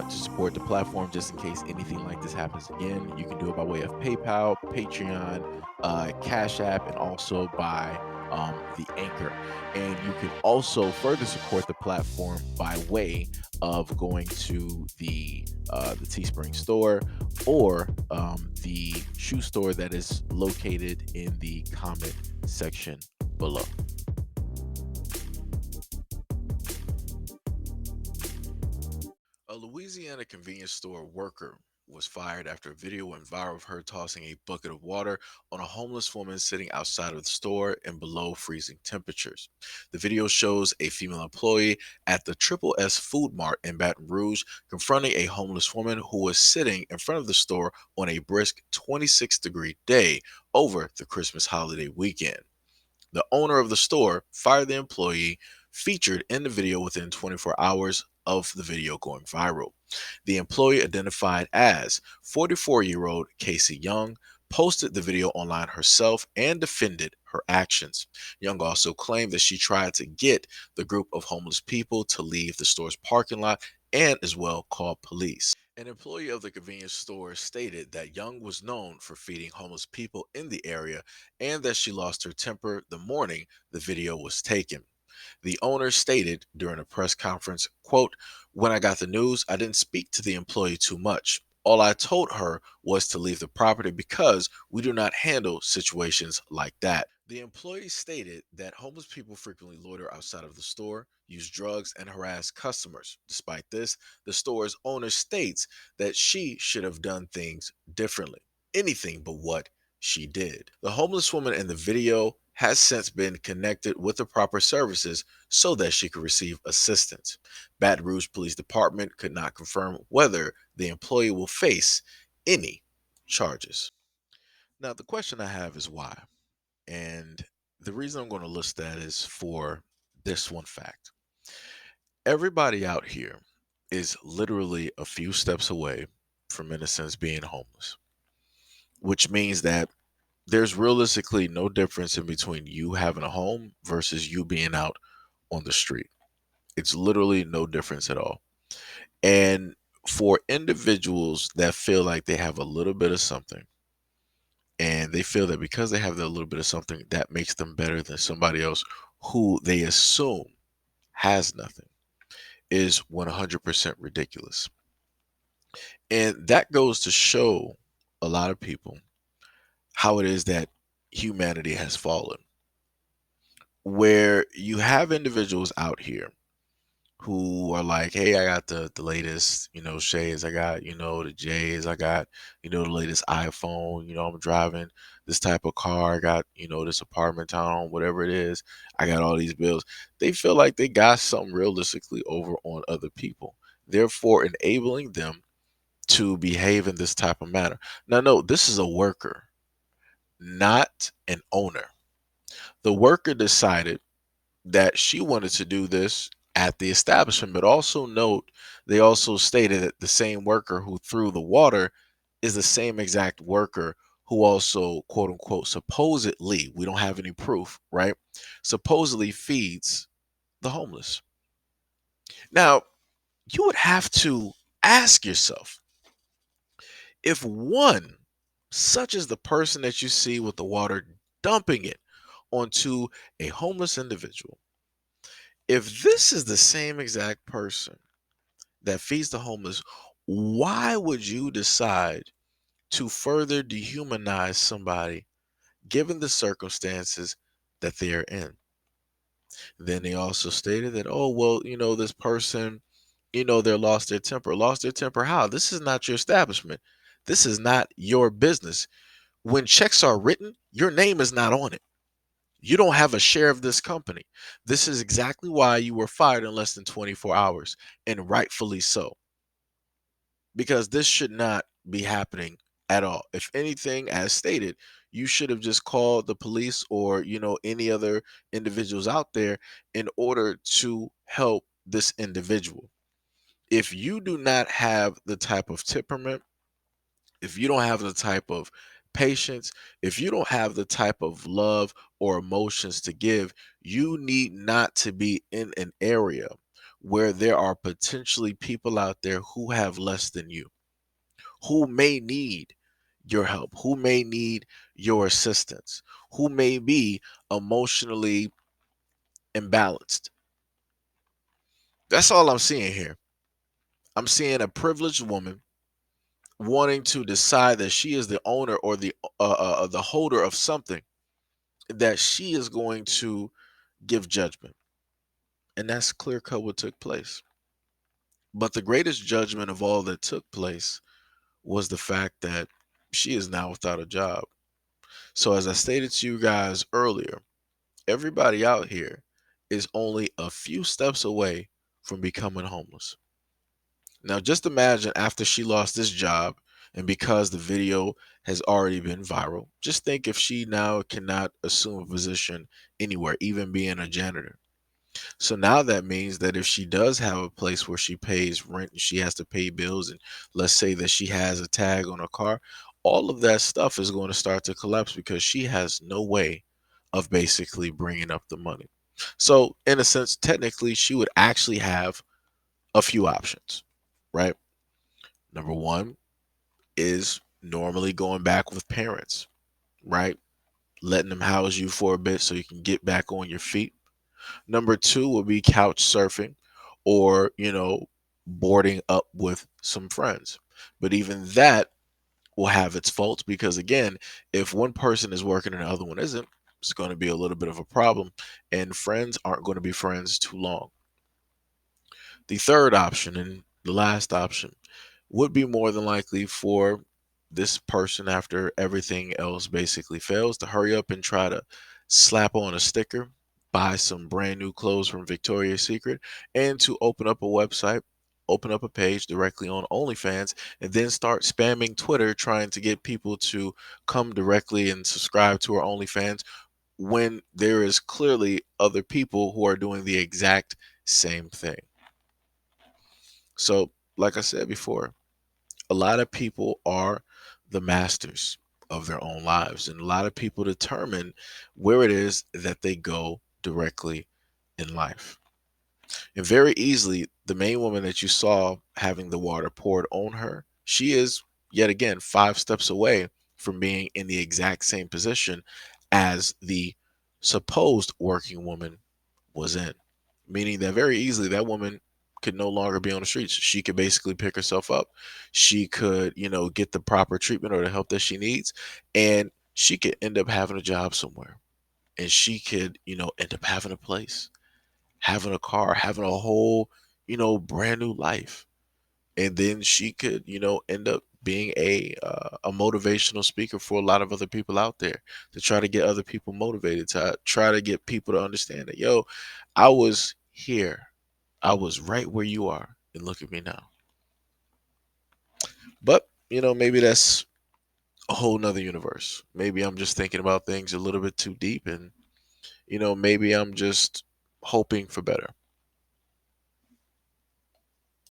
to support the platform just in case anything like this happens again, you can do it by way of PayPal, Patreon, Cash App, and also by the Anchor. And you can also further support the platform by way of going to the Teespring store or the shoe store that is located in the comment section below. A Louisiana convenience store worker was fired after a video went viral of her tossing a bucket of water on a homeless woman sitting outside of the store in below freezing temperatures. The video shows a female employee at the Triple S Food Mart in Baton Rouge confronting a homeless woman who was sitting in front of the store on a brisk 26-degree day over the Christmas holiday weekend. The owner of the store fired the employee featured in the video within 24 hours of the video going viral. The employee, identified as 44-year-old Casey Young, posted the video online herself and defended her actions. Young also claimed that she tried to get the group of homeless people to leave the store's parking lot and as well called police. An employee of the convenience store stated that Young was known for feeding homeless people in the area and that she lost her temper the morning the video was taken. The owner stated during a press conference, quote, "When I got the news, I didn't speak to the employee too much. All I told her was to leave the property because we do not handle situations like that." The employee stated that homeless people frequently loiter outside of the store, use drugs, and harass customers. Despite this, the store's owner states that she should have done things differently. Anything but what she did. The homeless woman in the video has since been connected with the proper services so that she could receive assistance. Baton Rouge Police Department could not confirm whether the employee will face any charges. Now, the question I have is why? And the reason I'm going to list that is for this one fact. Everybody out here is literally a few steps away from, in a sense, being homeless, which means that there's realistically no difference in between you having a home versus you being out on the street. It's literally no difference at all. And for individuals that feel like they have a little bit of something, and they feel that because they have that little bit of something, that makes them better than somebody else who they assume has nothing, is 100% ridiculous. And that goes to show a lot of people how it is that humanity has fallen, where you have individuals out here who are like, hey, I got the latest, shades, I got, the J's, I got, the latest iPhone, I'm driving this type of car, I got, this apartment town, whatever it is, I got all these bills. They feel like they got something realistically over on other people, therefore enabling them to behave in this type of manner. Now, no, this is a worker, not an owner. The worker decided that she wanted to do this at the establishment, but also note they also stated that the same worker who threw the water is the same exact worker who also, quote unquote, supposedly, we don't have any proof, right? Supposedly feeds the homeless. Now, you would have to ask yourself, if one, such as the person that you see with the water, dumping it onto a homeless individual, if this is the same exact person that feeds the homeless, why would you decide to further dehumanize somebody given the circumstances that they're in? Then they also stated that, oh, well, this person, they lost their temper. Lost their temper how? This is not your establishment. This is not your business. When checks are written, your name is not on it. You don't have a share of this company. This is exactly why you were fired in less than 24 hours, and rightfully so, because this should not be happening at all. If anything, as stated, you should have just called the police or, any other individuals out there in order to help this individual. If you do not have the type of temperament, if you don't have the type of patience, if you don't have the type of love or emotions to give, you need not to be in an area where there are potentially people out there who have less than you, who may need your help, who may need your assistance, who may be emotionally imbalanced. That's all I'm seeing here. I'm seeing a privileged woman wanting to decide that she is the owner or the holder of something, that she is going to give judgment. And that's clear cut what took place. But the greatest judgment of all that took place was the fact that she is now without a job. So, as I stated to you guys earlier, everybody out here is only a few steps away from becoming homeless. Now, just imagine after she lost this job, and because the video has already been viral, just think if she now cannot assume a position anywhere, even being a janitor. So now that means that if she does have a place where she pays rent and she has to pay bills, and let's say that she has a tag on her car, all of that stuff is going to start to collapse because she has no way of basically bringing up the money. So, in a sense, technically, she would actually have a few options, right? Number one is normally going back with parents, right? Letting them house you for a bit so you can get back on your feet. Number two would be couch surfing or, boarding up with some friends. But even that will have its faults because, again, if one person is working and the other one isn't, it's going to be a little bit of a problem. And friends aren't going to be friends too long. The third option and the last option would be more than likely for this person, after everything else basically fails, to hurry up and try to slap on a sticker, buy some brand new clothes from Victoria's Secret, and to open up a website, open up a page directly on OnlyFans, and then start spamming Twitter trying to get people to come directly and subscribe to her OnlyFans when there is clearly other people who are doing the exact same thing. So, like I said before, a lot of people are the masters of their own lives, and a lot of people determine where it is that they go directly in life. And very easily, the main woman that you saw having the water poured on her, she is yet again 5 steps away from being in the exact same position as the supposed working woman was in. Meaning that very easily that woman could no longer be on the streets. She could basically pick herself up. She could, get the proper treatment or the help that she needs. And she could end up having a job somewhere. And she could, end up having a place, having a car, having a whole, brand new life. And then she could, end up being a motivational speaker for a lot of other people out there, to try to get other people motivated, to try to get people to understand that, yo, I was here, I was right where you are, and look at me now. But maybe that's a whole nother universe. Maybe I'm just thinking about things a little bit too deep, and maybe I'm just hoping for better.